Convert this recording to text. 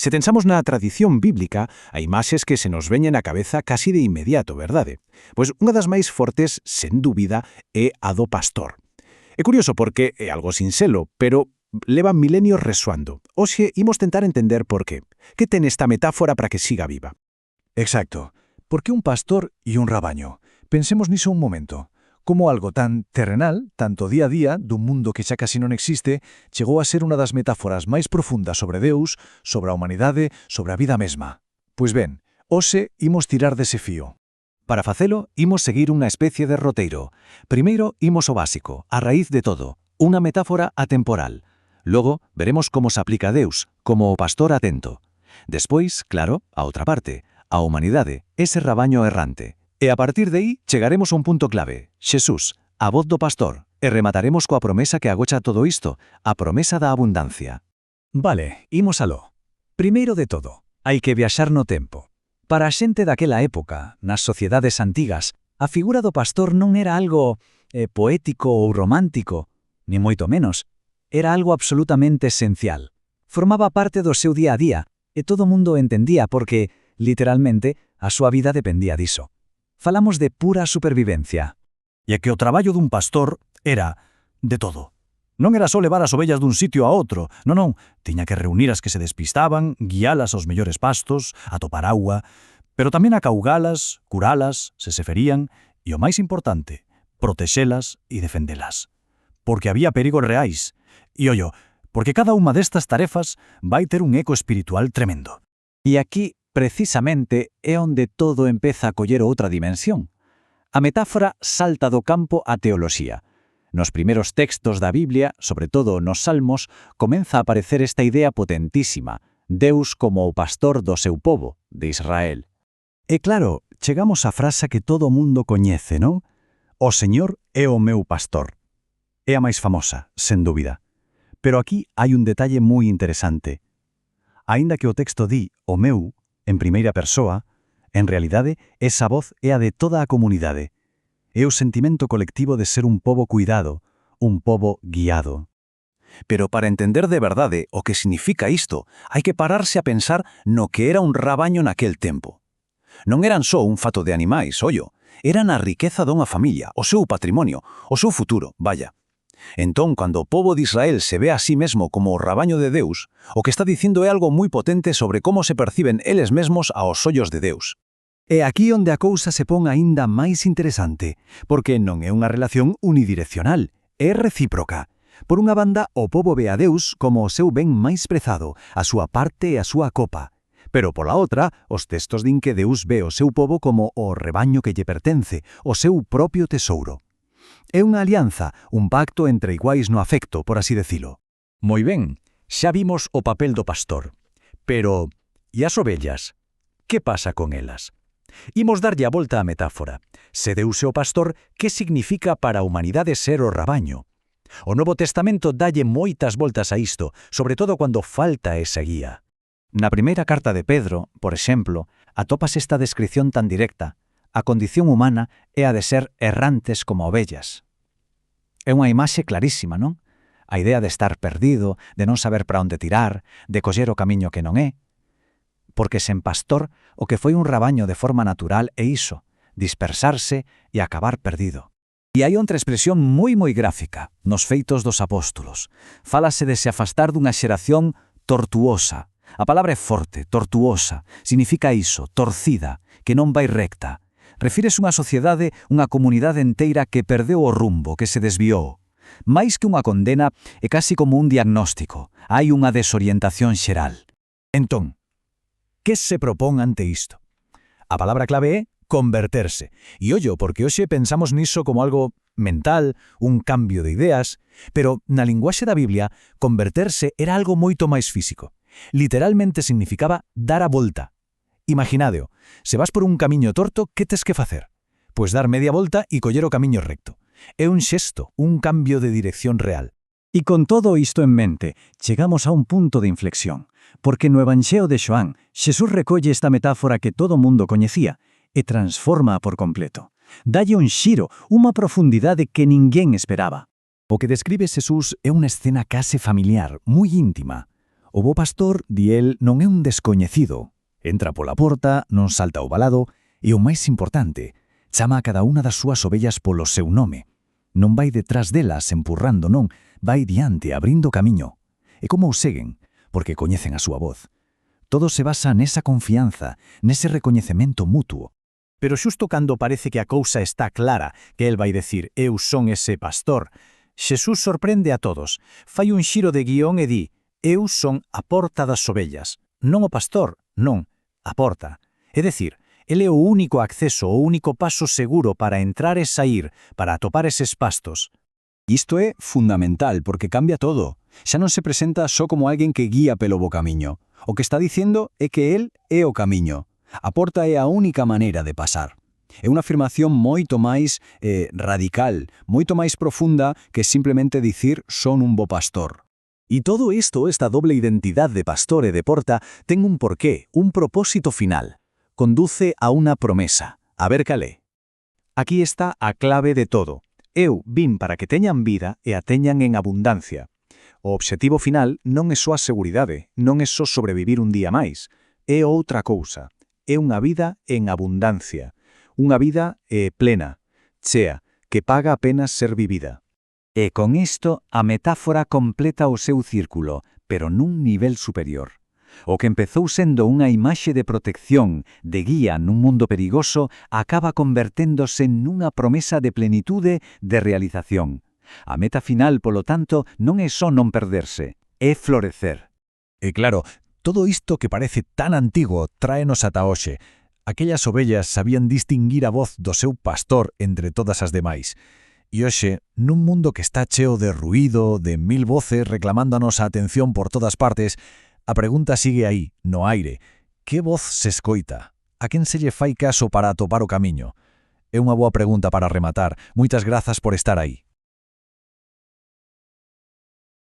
Se pensamos na tradición bíblica, hai imaxes que se nos veñen á cabeza casi de inmediato, verdade? Pois unha das máis fortes, sen dúbida, é a do pastor. É curioso porque é algo sinxelo, pero leva milenios resoando. Hoxe imos tentar entender por qué. Que ten esta metáfora para que siga viva? Exacto. ¿Por qué un pastor y un rabaño? Pensemos niso un momento. Como algo tan terrenal, tanto día a día, dun mundo que xa casi non existe, chegou a ser unha das metáforas máis profundas sobre Deus, sobre a humanidade, sobre a vida mesma. Pois ben, hoxe imos tirar dese fío. Para facelo, imos seguir unha especie de roteiro. Primeiro, imos o básico, a raíz de todo, unha metáfora atemporal. Logo, veremos como se aplica a Deus, como o pastor atento. Despois, claro, a outra parte, a humanidade, ese rabaño errante. E a partir de aí, chegaremos a un punto clave, Xesús, a voz do pastor, e remataremos coa promesa que agocha todo isto, a promesa da abundancia. Vale, imos aló. Primeiro de todo, hai que viaxar no tempo. Para a xente daquela época, nas sociedades antigas, a figura do pastor non era algo poético ou romántico, ni moito menos. Era algo absolutamente esencial. Formaba parte do seu día a día, e todo mundo entendía porque, literalmente, a súa vida dependía diso. Falamos de pura supervivencia. E que o traballo dun pastor era de todo. Non era só levar as ovellas dun sitio a outro, non, tiña que reunir as que se despistaban, guialas aos mellores pastos, atopar agua, pero tamén acaugalas, curalas, se ferían, e o máis importante, protexelas e defendelas. Porque había perigos reais. E ollo, porque cada unha destas tarefas vai ter un eco espiritual tremendo. E aquí, precisamente, é onde todo empeza a coller outra dimensión. A metáfora salta do campo á teoloxía. Nos primeiros textos da Biblia, sobre todo nos Salmos, comeza a aparecer esta idea potentísima, Deus como o pastor do seu pobo, de Israel. E claro, chegamos á frase que todo mundo coñece, non? O Señor é o meu pastor. É a máis famosa, sen dúbida. Pero aquí hai un detalle moi interesante. Aínda que o texto di o meu, en primeira persoa, en realidade, esa voz é a de toda a comunidade. É o sentimento colectivo de ser un pobo cuidado, un pobo guiado. Pero para entender de verdade o que significa isto, hai que pararse a pensar no que era un rabaño naquel tempo. Non eran só un fato de animais, ollo, eran a riqueza dunha familia, o seu patrimonio, o seu futuro, vaya. Entón, cando o pobo de Israel se ve a sí mesmo como o rabaño de Deus, o que está dicindo é algo moi potente sobre como se perciben eles mesmos aos ollos de Deus. É aquí onde a cousa se pon aínda máis interesante, porque non é unha relación unidireccional, é recíproca. Por unha banda, o pobo ve a Deus como o seu ben máis prezado, a súa parte e a súa copa. Pero pola outra, os textos din que Deus ve o seu pobo como o rebaño que lle pertence, o seu propio tesouro. É unha alianza, un pacto entre iguais no afecto, por así decilo. Moi ben, xa vimos o papel do pastor. Pero, e as ovellas? Que pasa con elas? Imos darlle a volta á metáfora. Se Deus é o pastor, que significa para a humanidade ser o rabaño? O Novo Testamento dalle moitas voltas a isto, sobre todo cando falta esa guía. Na primeira carta de Pedro, por exemplo, atopas esta descrición tan directa. A condición humana é a de ser errantes como ovellas. É unha imaxe clarísima, non? A idea de estar perdido, de non saber para onde tirar, de coller o camiño que non é. Porque sen pastor, o que foi un rabaño de forma natural é iso, dispersarse e acabar perdido. E hai outra expresión moi gráfica, nos Feitos dos Apóstolos. Fálase de se afastar dunha xeración tortuosa. A palabra é forte, tortuosa. Significa iso, torcida, que non vai recta. Refírese unha sociedade, unha comunidade enteira que perdeu o rumbo, que se desviou. Mais que unha condena, é casi como un diagnóstico. Hai unha desorientación xeral. Entón, que se propón ante isto? A palabra clave é converterse. E ollo, porque hoxe pensamos niso como algo mental, un cambio de ideas, pero na linguaxe da Biblia, converterse era algo moito máis físico. Literalmente significaba dar a volta. Imaginadeo, se vas por un camiño torto, que tes que facer? Pois dar media volta e coller o camiño recto. É un xesto, un cambio de dirección real. E con todo isto en mente, chegamos a un punto de inflexión, porque no Evanxeo de Xoán, Xesús recolle esta metáfora que todo mundo coñecía e transforma por completo. Dalle un xiro, unha profundidade que ninguén esperaba. O que describe Xesús é unha escena case familiar, moi íntima. O bo pastor, di el, non é un descoñecido. Entra pola porta, non salta ao valado, e o máis importante, chama a cada unha das súas ovellas polo seu nome. Non vai detrás delas empurrando, non, vai diante, abrindo camiño. E como o seguen? Porque coñecen a súa voz. Todo se basa nesa confianza, nese recoñecemento mutuo. Pero xusto cando parece que a cousa está clara, que el vai decir, eu son ese pastor, Xesús sorprende a todos, fai un xiro de guión e di, eu son a porta das ovellas, non o pastor, non, a porta. É dicir, el é o único acceso, o único paso seguro para entrar e sair, para atopar eses pastos. Isto é fundamental porque cambia todo. Xa non se presenta só como alguén que guía pelo bo camiño. O que está dicendo é que el é o camiño. A porta é a única maneira de pasar. É unha afirmación moito máis radical, moito máis profunda que simplemente dicir son un bo pastor. Y todo esto, esta doble identidad de pastor e de porta, ten un porqué, un propósito final. Conduce a unha promesa. A ver calé. Aquí está a clave de todo. Eu vin para que teñan vida e a teñan en abundancia. O obxectivo final non é só a seguridade, non é só sobrevivir un día máis. É outra cousa. É unha vida en abundancia. Unha vida plena, chea, que paga apenas ser vivida. E con isto a metáfora completa o seu círculo, pero nun nivel superior. O que empezou sendo unha imaxe de protección, de guía nun mundo perigoso, acaba converténdose nunha promesa de plenitude, de realización. A meta final, polo tanto, non é só non perderse, é florecer. E claro, todo isto que parece tan antigo tráenos ata hoxe. Aquellas ovellas sabían distinguir a voz do seu pastor entre todas as demais. E hoxe, nun mundo que está cheo de ruído, de mil voces reclamando a nosa atención por todas partes, a pregunta sigue aí, no aire. Que voz se escoita? A quen se lle fai caso para atopar o camiño? É unha boa pregunta para rematar. Moitas grazas por estar aí.